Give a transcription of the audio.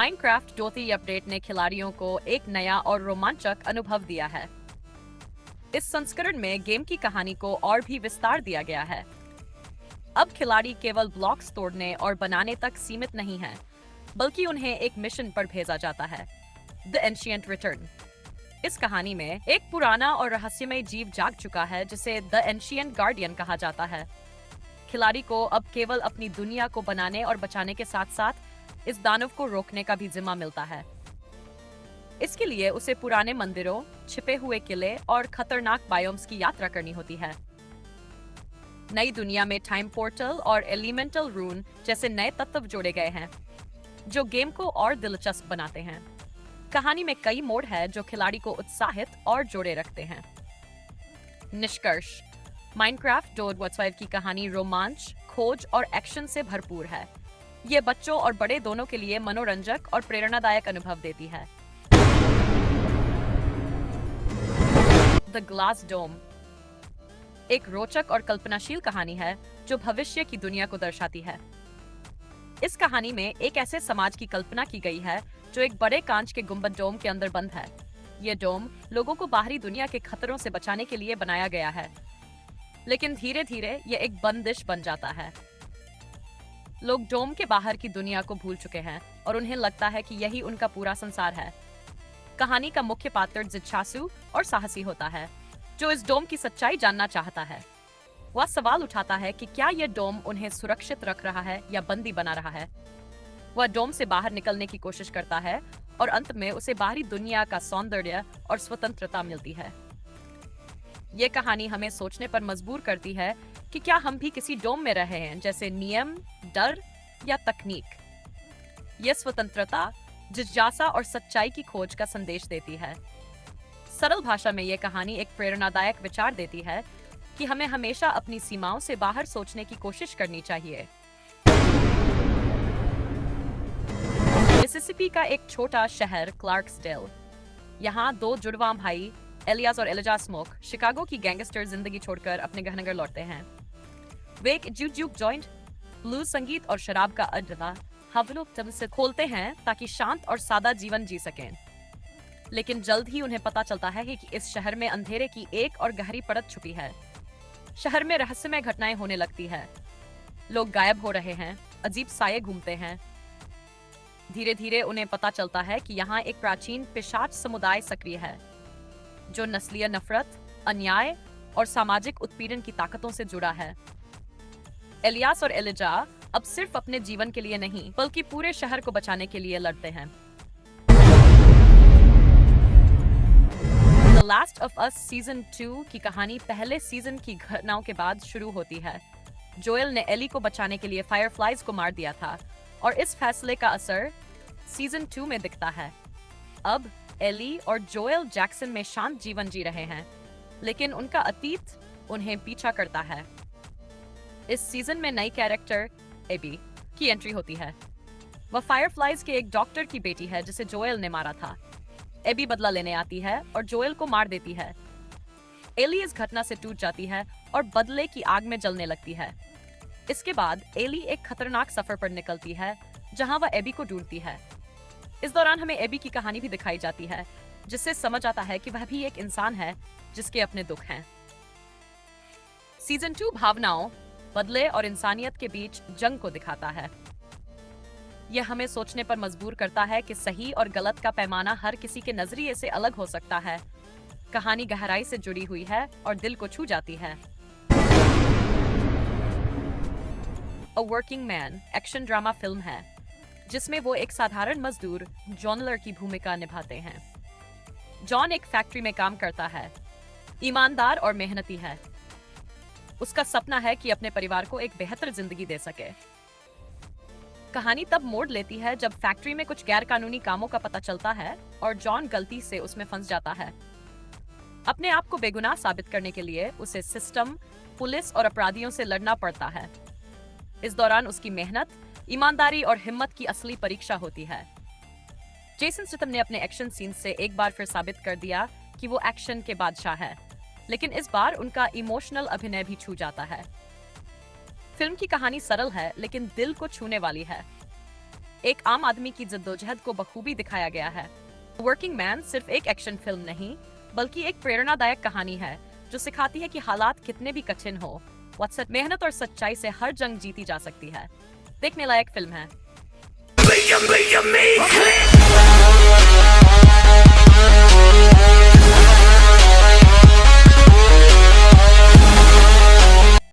Minecraft ज्योति update ने खिलाड़ियों को एक नया और रोमांचक अनुभव दिया है। इस संस्करण में गेम की कहानी को और भी विस्तार दिया गया है। अब खिलाड़ी केवल ब्लॉक्स तोड़ने और बनाने तक सीमित नहीं हैं, बल्कि उन्हें एक मिशन पर भेजा जाता है, द एंशिएंट रिटर्न। इस कहानी में एक पुराना और रहस्यमय जीव जाग चुका है जिसे द एंशिएंट गार्डियन कहा जाता है। खिलाड़ी को अब केवल अपनी दुनिया को बनाने और बचाने के साथ साथ इस दानव को रोकने का भी जिम्मा मिलता है। इसके लिए उसे पुराने मंदिरों, छिपे हुए किले और खतरनाक बायोम्स की यात्रा करनी होती है। नई दुनिया में टाइम पोर्टल और एलिमेंटल रून जैसे नए तत्व जोड़े गए हैं, जो गेम को और दिलचस्प बनाते हैं। कहानी में कई मोड़ है जो खिलाड़ी को उत्साहित और जोड़े रखते हैं। निष्कर्ष, माइनक्राफ्ट डोड की कहानी रोमांच, खोज और एक्शन से भरपूर है। ये बच्चों और बड़े दोनों के लिए मनोरंजक और प्रेरणादायक अनुभव देती है। द ग्लास डोम एक रोचक और कल्पनाशील कहानी है जो भविष्य की दुनिया को दर्शाती है। इस कहानी में एक ऐसे समाज की कल्पना की गई है जो एक बड़े कांच के गुंबद डोम के अंदर बंद है। ये डोम लोगों को बाहरी दुनिया के खतरों से बचाने के लिए बनाया गया है, लेकिन धीरे धीरे ये एक बंदिश बन जाता है। लोग डोम के बाहर की दुनिया को भूल चुके हैं और उन्हें लगता है कि यही उनका पूरा संसार है। कहानी का मुख्य पात्र जिज्ञासु और साहसी होता है, जो इस डोम की सच्चाई जानना चाहता है। वह सवाल उठाता है कि क्या यह डोम उन्हें सुरक्षित रख रहा है या बंदी बना रहा है। वह डोम से बाहर निकलने की कोशिश करता है और अंत में उसे बाहरी दुनिया का सौंदर्य और स्वतंत्रता मिलती है। ये कहानी हमें सोचने पर मजबूर करती है कि क्या हम भी किसी डोम में रहे हैं, जैसे नियम, डर या तकनीक। यह स्वतंत्रता, जिज्ञासा और सच्चाई की खोज का संदेश देती है। सरल भाषा में यह कहानी एक प्रेरणादायक विचार देती है कि हमें हमेशा अपनी सीमाओं से बाहर सोचने की कोशिश करनी चाहिए। मिसिसिपी का एक छोटा शहर क्लार्क्सडेल। यहाँ दो जुड़वां भाई एलियास और एलिजा स्मोक शिकागो की गैंगस्टर जिंदगी छोड़कर अपने गहनगर लौटते हैं। वे एक जुक जॉइंट, ब्लूज संगीत और शराब का अड्डा हवलो से खोलते हैं ताकि शांत और सादा जीवन जी सकें। लेकिन जल्द ही उन्हें पता चलता है कि इस शहर में अंधेरे की एक और गहरी परत छुपी है। शहर में रहस्यमय घटनाएं होने लगती है। लोग गायब हो रहे हैं, अजीब साये घूमते हैं। धीरे धीरे उन्हें पता चलता है कि यहाँ एक प्राचीन पिशाच समुदाय सक्रिय है, जो नस्लीय नफरत, अन्याय और सामाजिक उत्पीड़न की ताकतों से जुड़ा है। एलियास और एलिजा अब सिर्फ अपने जीवन के लिए नहीं, बल्कि पूरे शहर को बचाने के लिए लड़ते हैं। The last of us season 2 की कहानी पहले सीजन की घटनाओं के बाद शुरू होती है। जोएल ने एली को बचाने के लिए फायरफ्लाइज को मार दिया था, और इस फैसले का असर सीजन 2 में दिखता है। अब एली और जोएल जैक्सन में शांत जीवन जी रहे हैं, लेकिन उनका अतीत उन्हें पीछा करता है। इस सीजन में नई कैरेक्टर एबी की एंट्री होती है। वह फायरफ्लाइज के एक डॉक्टर की बेटी है जिसे जोएल ने मारा था। एबी बदला लेने आती है और जोएल को मार देती है। एली इस घटना से टूट जाती है और बदले की आग में जलने लगती है। इसके बाद एली एक खतरनाक सफर पर निकलती है, जहां वह एबी को ढूंढती है। इस दौरान हमें एबी की कहानी भी दिखाई जाती है, जिससे समझ आता है कि वह भी एक इंसान है जिसके अपने दुख हैं। सीजन 2 भावनाओं, बदले और इंसानियत के बीच जंग को दिखाता है। यह हमें सोचने पर मजबूर करता है कि सही और गलत का पैमाना हर किसी के नजरिए से अलग हो सकता है। कहानी गहराई से जुड़ी हुई है और दिल को छू जाती है। A working man action drama film है, जिसमें वो एक साधारण मजदूर जॉनलर की भूमिका निभाते हैं। जॉन एक फैक्ट्री में काम करता है, ईमानदार और मेहनती है। उसका सपना है कि अपने परिवार को एक बेहतर जिंदगी दे सके। कहानी तब मोड़ लेती है जब फैक्ट्री में कुछ गैर कानूनी कामों का पता चलता है और जॉन गलती से उसमें फंस जाता है। अपने आप को बेगुनाह साबित करने के लिए उसे सिस्टम, पुलिस और अपराधियों से लड़ना पड़ता है। इस दौरान उसकी मेहनत, ईमानदारी और हिम्मत की असली परीक्षा होती है। जेसन स्टेथम ने अपने एक्शन सीन से एक बार फिर साबित कर दिया कि वो एक्शन के बादशाह है, लेकिन इस बार उनका इमोशनल अभिनय भी छू जाता है। फिल्म की कहानी सरल है, लेकिन दिल को छूने वाली है। एक आम आदमी की जद्दोजहद को बखूबी दिखाया गया है। वर्किंग मैन सिर्फ एक एक्शन फिल्म नहीं, बल्कि एक प्रेरणादायक कहानी है जो सिखाती है कि हालात कितने भी कठिन हो, मेहनत और सच्चाई से हर जंग जीती जा सकती है। देखने लायक फिल्म है।